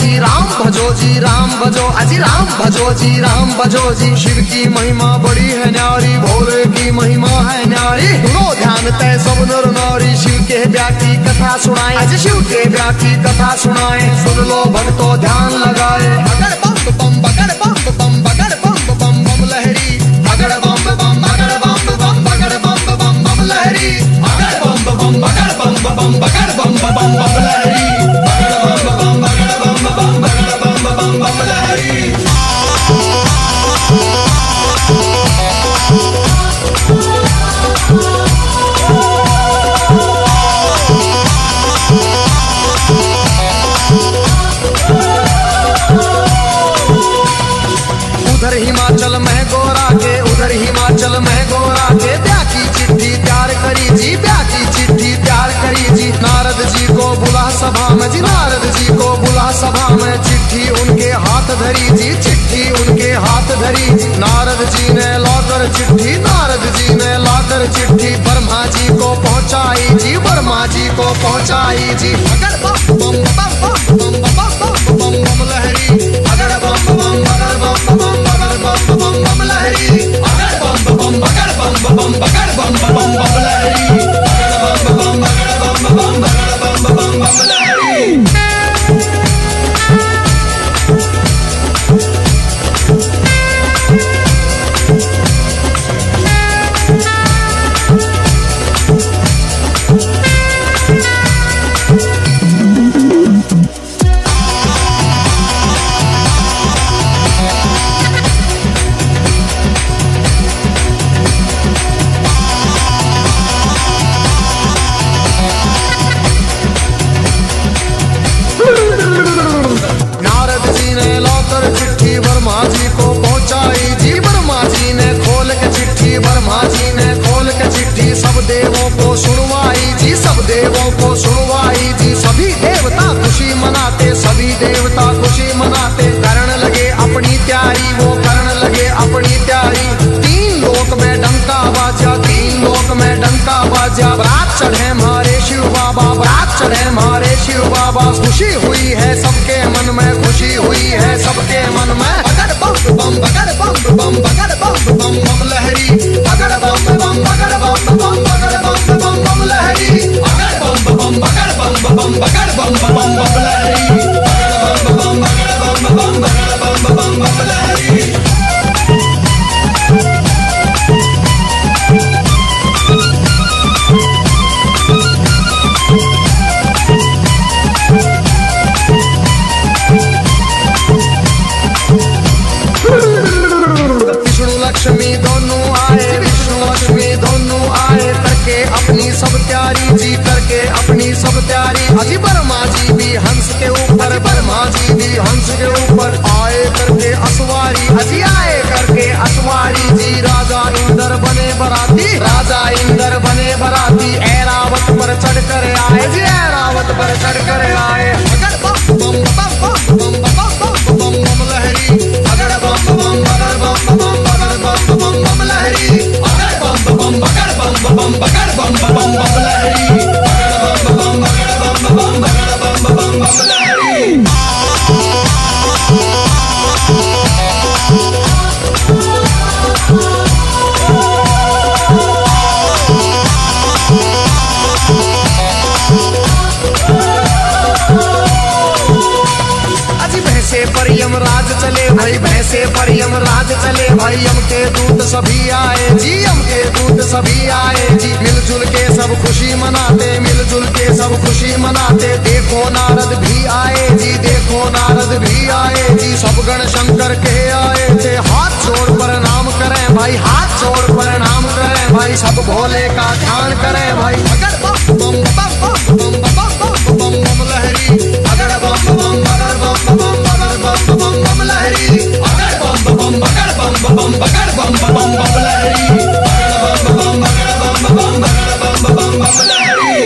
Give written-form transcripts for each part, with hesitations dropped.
जी राम भजो जी राम भजो, अजी राम भजो जी राम भजो जी। शिव की महिमा बड़ी है न्यारी, भोले की महिमा है न्यारी। सुनो ध्यान तय सब नर नारी, शिव के ब्याह की कथा सुनाए, अजी शिव के ब्याह की कथा सुनाए। सुन लो भक्तों ध्यान लगाए। बगड़ बम बम बगड़ बम बम बगड़ बम बम बम लहरी, बगड़ बम बम बगड़ बम बम बगड़ बम बम बम लहरी, बगड़ बम बम बगड़ बम बम बगड़ बम बम बम लहरी, बगड़ बम बगड़ बम बम बगड़ बम बम बम लहरी। उधर हिमाचल में गोरा के, उधर हिमाचल में गोरा के ब्याह की चिट्ठी तैयार करी जी, ब्याह की चिट्ठी तैयार करी जी। नारद जी को बुला सभा में जी, नारद जी को बुला सभा में। चिट्ठी उनके हाथ धरी जी, चिट्ठी उनके हाथ धरी। नारद जी ने लाकर चिट्ठी, नारद जी ने लाकर चिट्ठी ब्रह्मा जी को पहुंचाई जी, ब्रह्मा जी को पहुंचाई जी। अगर बम बम बम बम बम बम बम बम लहरी, अगर बम बम बगड़ बम बम बगड़ बम बम बम लहरी, अगर बम बम बगड़ बम बम बगड़ बम बम बम लहरी, अगर बम बम बगड़ बम बम बगड़ बम बम बम लहरी। ब्रह्मा जी को पहुंचाई जी, ब्रह्मा जी ने खोल के चिट्ठी, ब्रह्मा जी ने खोल के चिट्ठी सब देवों को सुनवाई जी, सब देवों को सुनवाई जी। सभी देवता खुशी मनाते, सभी देवता खुशी मनाते। करण लगे अपनी तैयारी, वो करण लगे अपनी तैयारी। तीन लोक में डंका बाजा, तीन लोक में डंका बाजा। बारात चढ़े हमारे शिव बाबा, बारात चढ़े हमारे शिव बाबा। खुशी हुई है सबके मन में, खुशी हुई है सबके मन में। बगड़ बम बम बगड़ बम बम बगड़ बम बम बम लहरी, बगड़ बम बम बगड़ बम बम बगड़ बम बम बम लहरी, बगड़ बम बम बगड़ बम बम बगड़ बम बम बम लहरी, बगड़ बम बगड़ बम बम बगड़ बम बम बम लहरी। लक्ष्मी दोनों आए, विष्णु लक्ष्मी दोनों आए। करके अपनी सब तैयारी जी, करके अपनी सब तैयारी। अजी ब्रह्मा जी भी हंस के ऊपर, ब्रह्मा जी भी हंस के ऊपर आए करके असवारी, अजी आए करके असवारी जी। राजा इंद्र बने बराती, राजा इंद्र बने बराती। ऐरावत पर चढ़ कर आए जी, ऐरावत पर चढ़ कर आए। अगर बम बम बम बम बम बम बम बम लहरी, अगर बम बम बगड़ बम बम बगड़ बम बम बम लहरी, अगर बम बम बगड़ बम बम बगड़ बम बम बम लहरी, अगर बम बम बगड़ बम बम बगड़ बम बम बम लहरी। भैंसे पर यमराज चले भाई, भैंसे पर यमराज चले भाई। यम के दूत सभी आए जी, यम के दूत सभी आए जी। मिलजुल के सब खुशी मनाते, मिलजुल के सब खुशी मनाते। देखो नारद भी आए जी, देखो नारद भी आए जी। सब गण शंकर के आए थे, हाथ जोड़ प्रणाम करें भाई, हाथ जोड़ प्रणाम करें भाई। सब भोले का ध्यान करें भाई। अगर बम बम बम बम बम बम बम बम लहरी, अगर बम बम बगड़ बम बम बगड़ बम बम बम लहरी, अगर बम बम बगड़ बम बम बगड़ बम बम बम लहरी, अगर बम बम बगड़ बम बम बगड़ बम बम बम लहरी।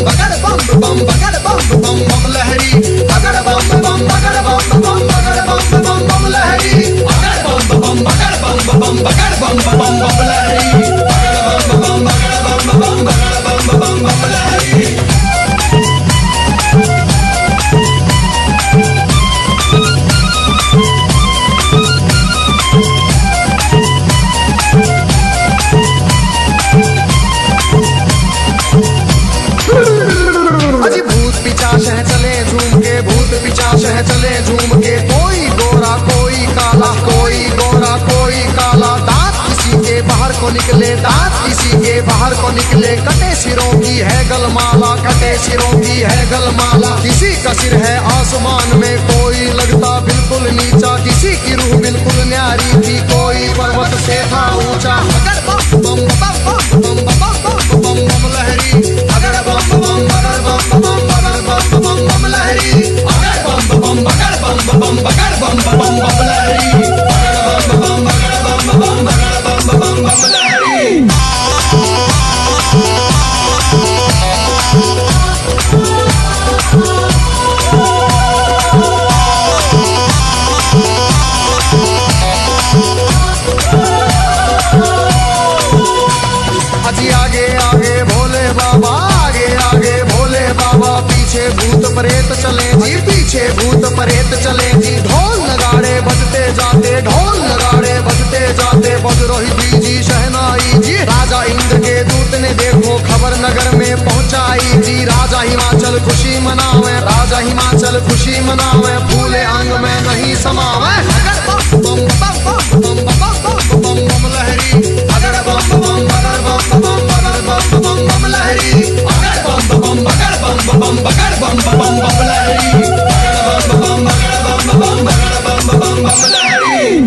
बगड़ बम बम बगड़ बम बम बम लहरी बगड़ बम बम बगड़ बम बम बगड़ बम बम बम लहरी बगड़ बम बम बगड़ बम बम बगड़ बम बम बम लहरी बगड़ बम बम बगड़ बम बम बगड़ बम बम बम लहरी। अजी भूत पिचास है चले झूम के भूत पिचास है चले झूम के कोई गोरा कोई काला कोई गोरा कोई काला दांत किसी के बाहर को निकले दांत किसी के बाहर को निकले कटे सिरों की है गलमाला कटे सिरों की है गलमाला किसी का सिर है आसमान में कोई लगता बिल्कुल नीचा किसी की रूह बिल्कुल न्यारी थी कोई पर्वत से था ऊंचा अगर बम बम बम बम बम बम बम बम लहरी अगर बम बम बगड़ बम बम बगड़ बम बम बम लहरी अगर बम बम बगड़ बम बम बगड़ बम बम बम लहरी अगर बम बम बगड़ बम बम बगड़ बम बम बम लहरी। अजी आगे आगे भोले बाबा आगे आगे भोले बाबा पीछे भूत प्रेत चले जी पीछे भूत प्रेत चले जी ढोल नगाड़े बजते जाते ढोल नगाड़े बजते जाते बज रही जी शहनाई जी राजा इंद्र के दूत ने देखो खबर नगर में पहुंचाई जी राजा हिमाचल खुशी मनावे राजा हिमाचल खुशी मनावे फूले अंग में नहीं समावे अगर बम बम बम बम बम बम बम लहरी अगर बम बम बगड़ बम बम बगड़ बम बम बम लहरी अगर बम बम बगड़ बम बम बगड़ बम बम बम लहरी अगर बम बम बगड़ बम बम बगड़ बम बम बम लहरी।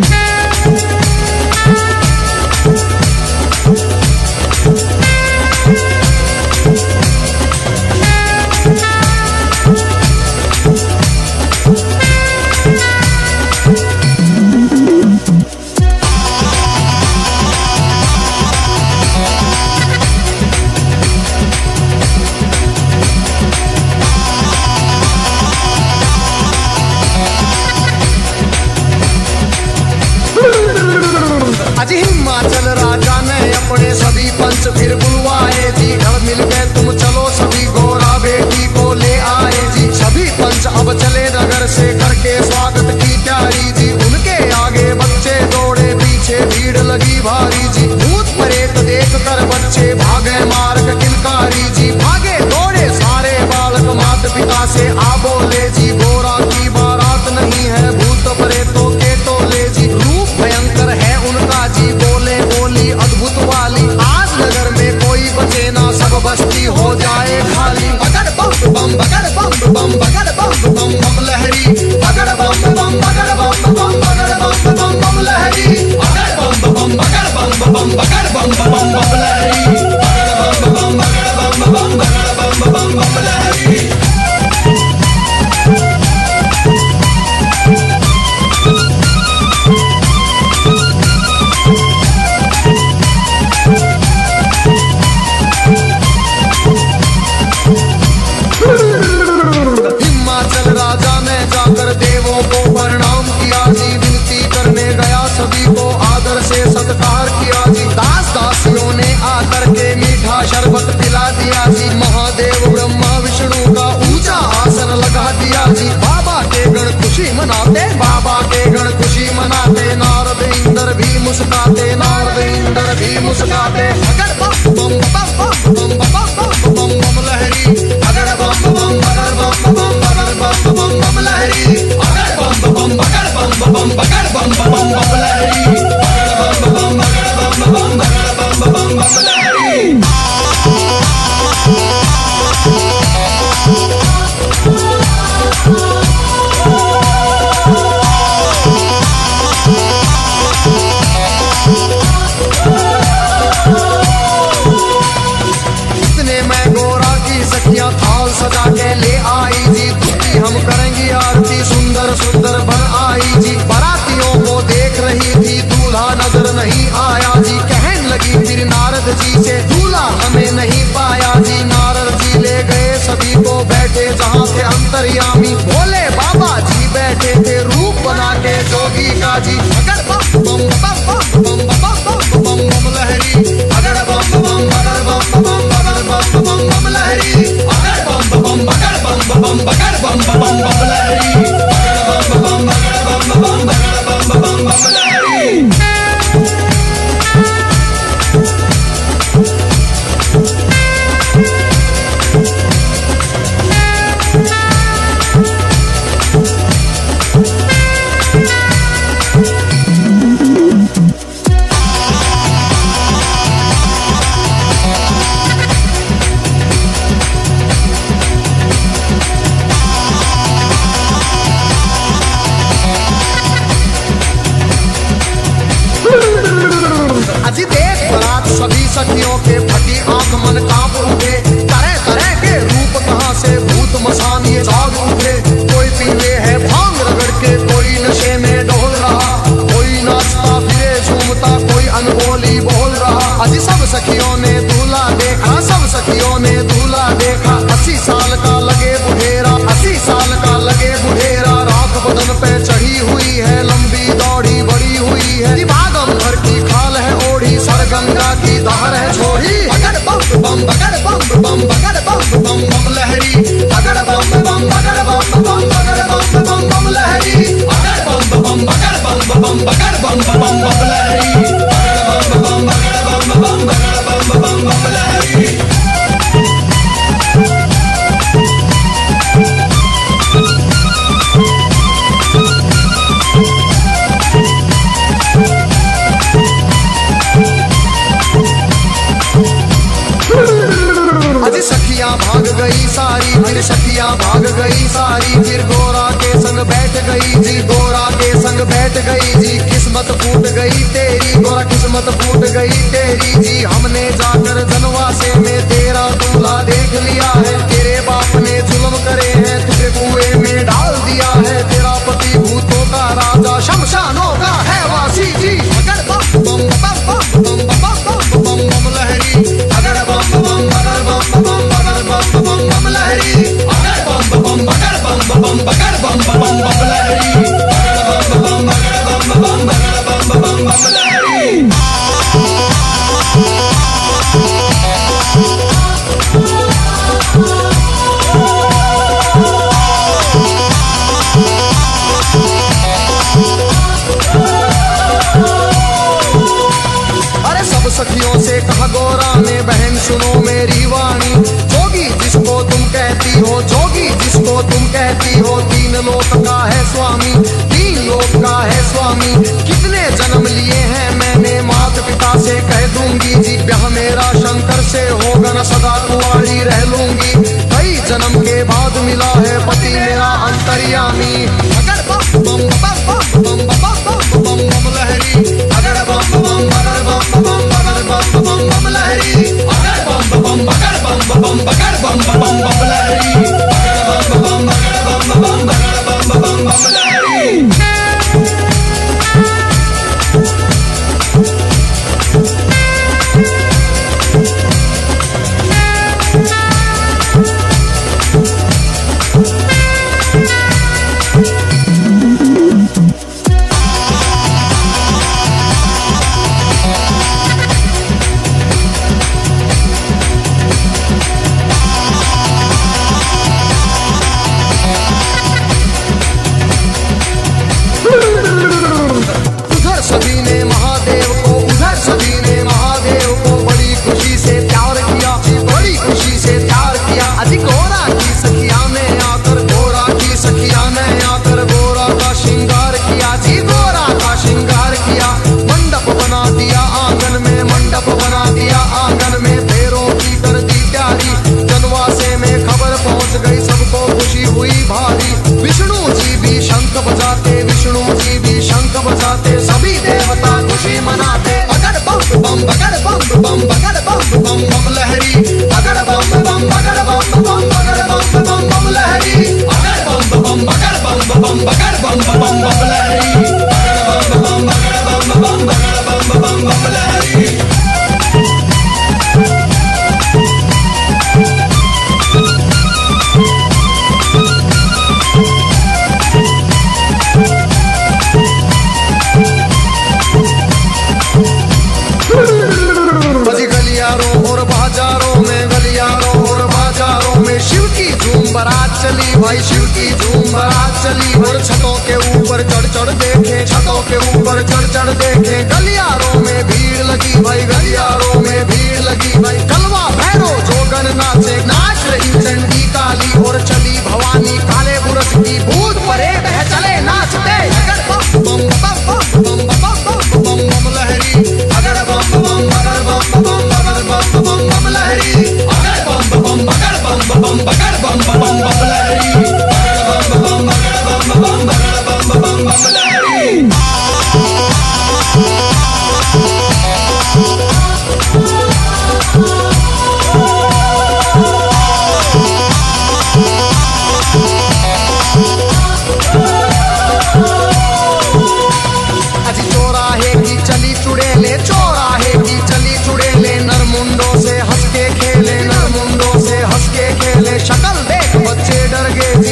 अजी हिमाचल राजा ने अपने सभी पंच फिर बुलवाए जी घर मिल गए तुम चलो सभी गोरा बेटी को ले आए जी सभी पंच अब चले नगर से करके स्वागत की तैयारी जी उनके आगे बच्चे दौड़े पीछे भीड़ लगी भारी जी भूत प्रेत देख कर बच्चे भागे मार्ग किलकारी जी भागे दौड़े सारे बालक माता पिता से आ बोले जी गोरा की बारात नहीं है भूत प्रेतों के टोले जी रूप भयंकर है उनका जी बोले बोली अद्भुत वाली आज नगर में कोई बचे ना सब बस्ती हो जाए खाली बगड़ बम बम बगड़ बम बम बगड़ बम बम बम लहरी बगड़ बम बम बगड़ बम बम बगड़ बम बम बम लहरी बगड़ बम बम बगड़ बम बम बगड़ बम बम बम लहरी बगड़ बम बम बगड़ बम बम बगड़ बम बम बम लहरी। हिमाचल राजा ने जाकर देवों को प्रणाम किया जी विनती करने गया सभी को आदर से सत्कार किया जी दास दासियों ने आकर के मीठा शरबत पिला दिया जी महादेव ब्रह्मा विष्णु का ऊंचा आसन लगा दिया जी बाबा के गण खुशी मनाते बाबा के गण खुशी मनाते नारद इंद्र भी मुस्कुराते नारद इंद्र भी मुस्कुराते अगर बम बम बम बम बम बम बम लहरी अगर बम बम बगड़ बम बम बगड़ बम बम बम लहरी अगर बम बम बगड़ बम बम बगड़ बम बम बम लहरी अगर बम बम बगड़ बम बम बगड़ बम बम बम लहरी। Oh अंतर्यामी। भोले बाबा जी बैठे थे रूप बना के जोगी का जी। अगर बम बम बम बम बम बम बम बम लहरी, अगर बम बम अगर बम बम अगर बम बम बम लहरी, अगर बम बम अगर बम बम अगर बम बम बम लहरी, अगर बम बम अगर बम बम अगर बम बम बम लहरी। अजी देख बरात सभी सखियों के फटी आंख मन कांप उठे। तरह तरह के रूप कहां से भूत मसान ये जाग उठे। कोई पीले है भांग रगड़ के, कोई नशे में डोल रहा, कोई नाचता फिरे झूमता, कोई अनबोली बोल रहा। अजी सब सखियों ने दूल्हा देखा, सब सखियों ने दूल्हा देखा। 80 साल का लगे बुढ़ेरा, 80 साल का लगे बुढ़ेरा। राख बदन पे चढ़ी हुई है, लंबी दौड़ी बड़ी हुई है। भागम भर की खाल है ओढ़ी, सर गंगा की धार है छोड़ी। अगर बम बम अगर बम बम अगर बम बम बम लहरी, अगर बम बम अगर बम बम अगर बम बम बम लहरी, अगर बम बम अगर बम बम अगर बम बम बम लहरी, अगर बम बम अगर बम बम अगर बम बम बम लहरी। अजी सखियां भाग गई सारी, फिर सखियां भाग गई सारी। फिर गोरा के संग बैठ गई जी, गोरा के संग बैठ गई जी। किस्मत फूट गई तेरी गोरा, किस्मत फूट गई तेरी जी। हमने जाकर जनवासे में तेरा दूल्हा देख लिया है। तेरे बाप ने जुल्म करे हैं, तुझे कुएं में डाल दिया है। तेरा पति भूतों का राजा, शमशानों का है वासी जी। अगर बम बम बम बम बम बम बम बम लहरी, अगर बम बम अगर बम बम अगर बम बम बम लहरी, अगर बम बम अगर बम बम अगर बम बम बम लहरी, अगर बम बम अगर बम बम अगर बम बम बम लहरी। सखियों से कहा गोरा ने, बहन सुनो मेरी वाणी। जोगी जिसको तुम कहती हो, जोगी जिसको तुम कहती हो, 3 लोक का है स्वामी, 3 लोक का है स्वामी। कितने जन्म लिए हैं मैंने, माता पिता से कह दूंगी जी। ब्याह मेरा शंकर से होगा न, सदा कुंवारी रह लूंगी। कई जन्म के बाद मिला है पति मेरा अंतर्यामी। अगर बम बम बम बम बम बम बम लहरी, अगर बम बम अगर बम बम अगर बम बम बम लहरी, अगर बम बम अगर बम बम अगर बम बम बम लहरी, अगर बम बम अगर बम बम अगर बम बम बम लहरी। बम बम लहरी, अगर बम बम अगर बम बम अगर बम बम चली भाई शिव की झूम बारात चली। और छतों के ऊपर चढ़ चढ़ देखे, छतों के ऊपर चढ़ चढ़ देखे, गलियारों में भीड़ लगी भाई, गलियारों में भीड़ लगी भाई। कलवा भैरो जोगन नाचे, नाच रही चंडी काली। और चली भवानी काले बुरस की, भूत परेड है चले नाचते। अगर बम बम बम बम बम बम बम बम लहरी, अगर बम बम अगर बम बम अगर बम बम बम लहरी, अगर बम बम अगर बम बम अगर बम बम बम लहरी, अगर बम बम अगर बम बम अगर बम बम बम लहरी।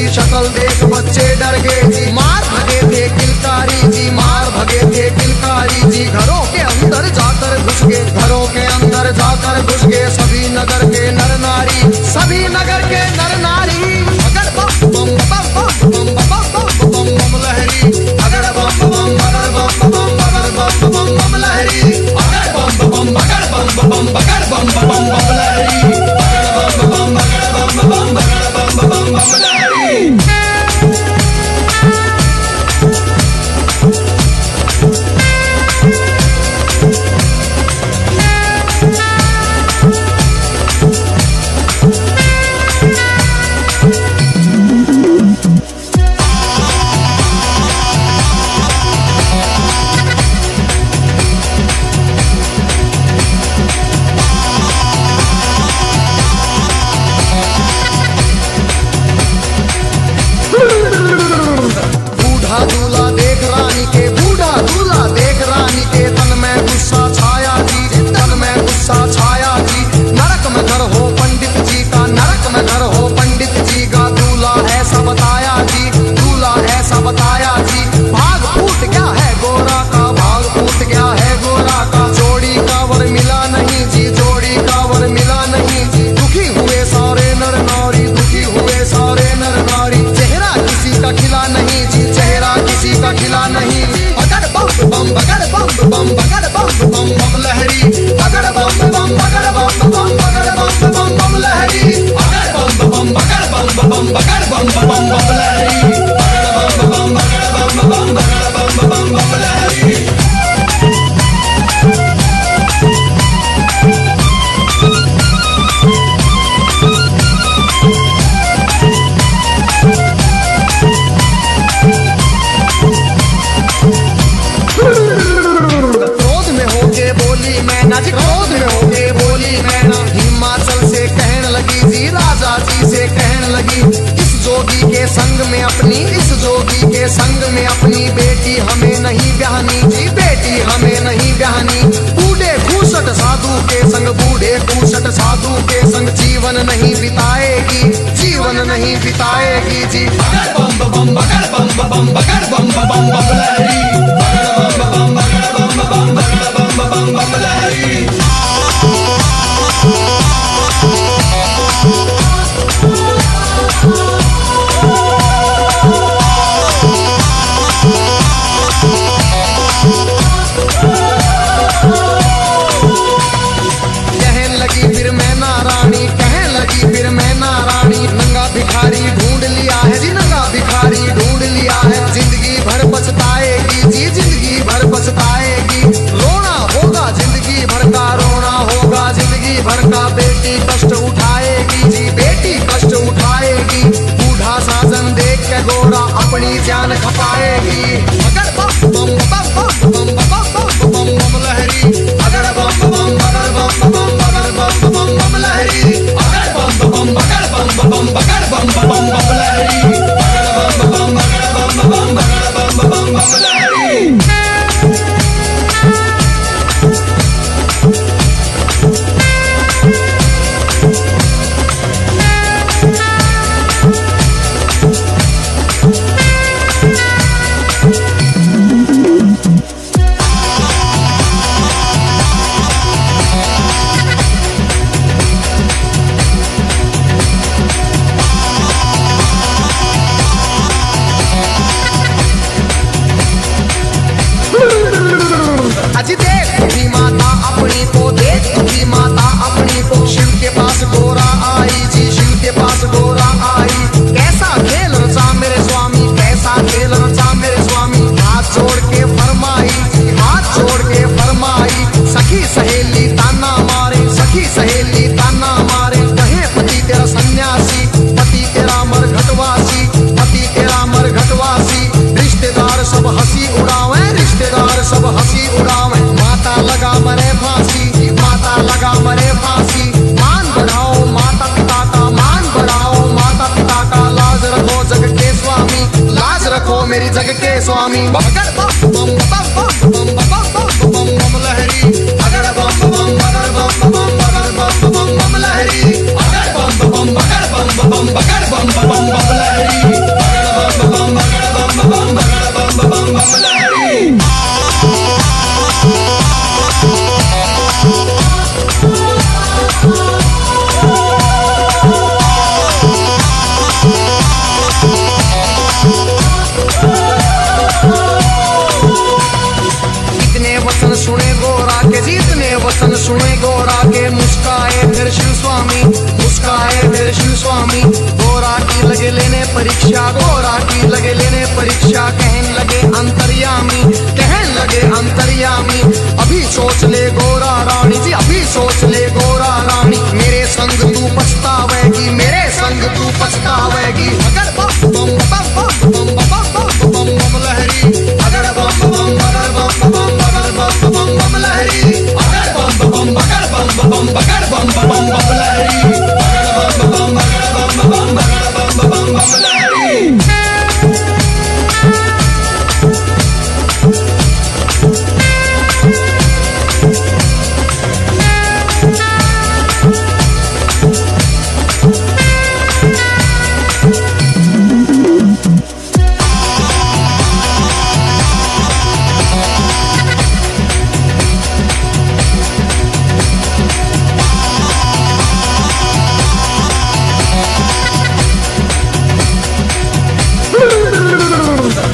शक्ल देख बच्चे डर गए जी, मार भगे थे किलकारी जी, मार भगे थे किलकारी जी। घरों के अंदर जाकर घुस गए, घरों के अंदर जाकर घुस गए सभी नगर के नर नारी, सभी नगर के नर नारी। अगर बम बम बम बम बम बम बम बम लहरी, अगर बम बम अगर बम बम अगर बम बम बम लहरी, अगर बम बम अगर बम बम अगर बम बम बम लहरी, अगर बम बम अगर बम बम अगर बम बम बम लहरी। संग में अपनी, इस जोगी के संग में अपनी बेटी हमें नहीं ब्याहनी जी, बेटी हमें नहीं ब्याहनी। बूढ़े खूसट साधु के संग, बूढ़े खूसट साधु के संग जीवन नहीं बिताएगी, जीवन नहीं बिताएगी जी। अगर बम बम अगर बम बम अगर बम बम बम लहरी, अगर बम बम अगर बम बम अगर बम बम बम लहरी। भिखारी ढूंढ लिया है जी, नंगा भिखारी ढूंढ लिया है। जिंदगी भर पछताएगी जी, जिंदगी भर पछताएगी। रोना होगा जिंदगी भर का, रोना होगा जिंदगी भर का। बेटी कष्ट उठाएगी जी, बेटी कष्ट उठाएगी। बूढ़ा साजन देख के गोरा अपनी जान खपाएगी। अगर बम बम बम बम बम बम बम लहरी, अगर बम बम अगर बम बम अगर बम बम बम लहरी, अगर बम बम अगर बम बम अगर बम बम बम लहरी, अगर बम बम अगर बम बम अगर बम बम बम लहरी। मेरी जग के स्वामी। बगड़ बम बम बम बम बम बम बम बम लहरी, बगड़ बम बम बगड़ बम बम बगड़ बम बम बम लहरी, बगड़ बम बम बगड़ बम बम बगड़ बम बम बम लहरी, बगड़ बम बम बगड़ बम बम बगड़ बम बम बम लहरी। सुने गोरा के जितने वचन सुने गोरा के, मुस्काए फिर शिव स्वामी, मुस्काए फिर शिव स्वामी। गोरा की लगे लेने परीक्षा, गोरा की लगे लेने परीक्षा, कहने लगे अंतर्यामी, कहने लगे अंतर्यामी। अभी सोच ले गोरा रानी जी, अभी सोच ले गोरा रानी, मेरे संग तू पछतावेगी, मेरे संग तू पछतावेगी। अगर बम बम बम बम बम बम बम बम लहरी, अगर बम बम बगर बम बम बगर बम बम बम लहरी, अगर बम बम बगर बम बम बगर बम बम बम लहरी, अगर बम बम बगर बम बम बगर बम बम बम लहरी।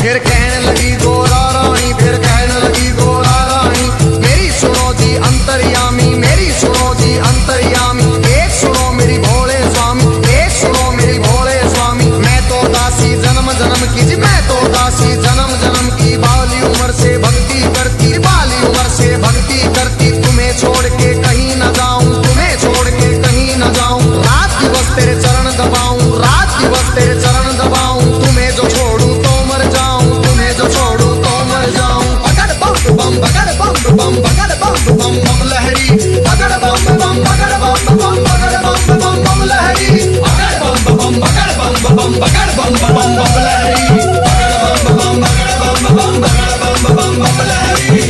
फिर कहने लगी गोरा रानी, फिर कहने लगी गोरा रानी, मेरी सुनो जी अंतर्यामी, मेरी सुनो जी अंतर्यामी। एक सुनो मेरी भोले स्वामी, एक सुनो मेरी भोले स्वामी। मैं तो दासी जन्म जन्म की जी, मैं तो दासी जन्म जन्म की, बाली उम्र से भक्ति करती, बाली उम्र से भक्ति करती। तुम्हें छोड़ के कहीं न जाऊं, तुम्हें छोड़ के कहीं न जाऊं, रात दिवस तेरे चरण दबाऊं, रात दिवस तेरे चरण दबाऊं। तुम्हें जो छोड़ू तो मर जाऊं, तुम्हें जो छोड़ू तो मर जाऊं। बगड़ बम बम बगड़ बम बम बगड़ बम बम बम लहरी, बगड़ बम बम बगड़ बम बम बगड़ बम बम बम लहरी, बगड़ बम बम बगड़ बम बम बगड़ बम बम बम लहरी, बगड़ बम बम बगड़ बम बम बगड़ बम बम बम लहरी।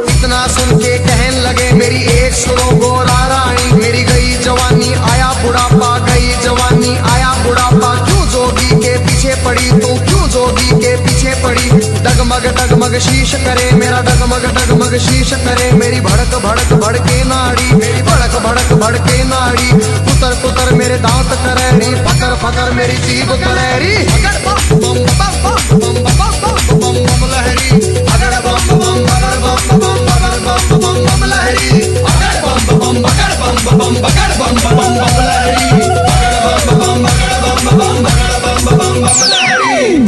इतना सुन के कहने लगे मेरी एक सुनो गोरा रानी, मेरी गई जवानी आया बुढ़ापा, गई जवानी आया बुढ़ापा। क्यों जोगी के पीछे पड़ी तू, क्यों जोगी के पीछे पड़ी। डगमग डगमग शीश करे मेरा, डगमग डगमग शीश करे मेरी, भड़क भड़क भड़के नाड़ी, मेरी भड़क भड़क भड़के नाड़ी। पुतर पुतर मेरे दांत करेरी, फकर फकर मेरी जीभ करेरी। अगर बम बम बम बम बम बम बम बम लहरी, अगर बम बम बगर बम बम बगर बम बम बम लहरी, अगर बम बम बगर बम बम बगर बम बम बम लहरी, अगर बम बम बगर बम बम बगर बम बम बम लहरी।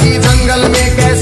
जाएगी जंगल में कैसे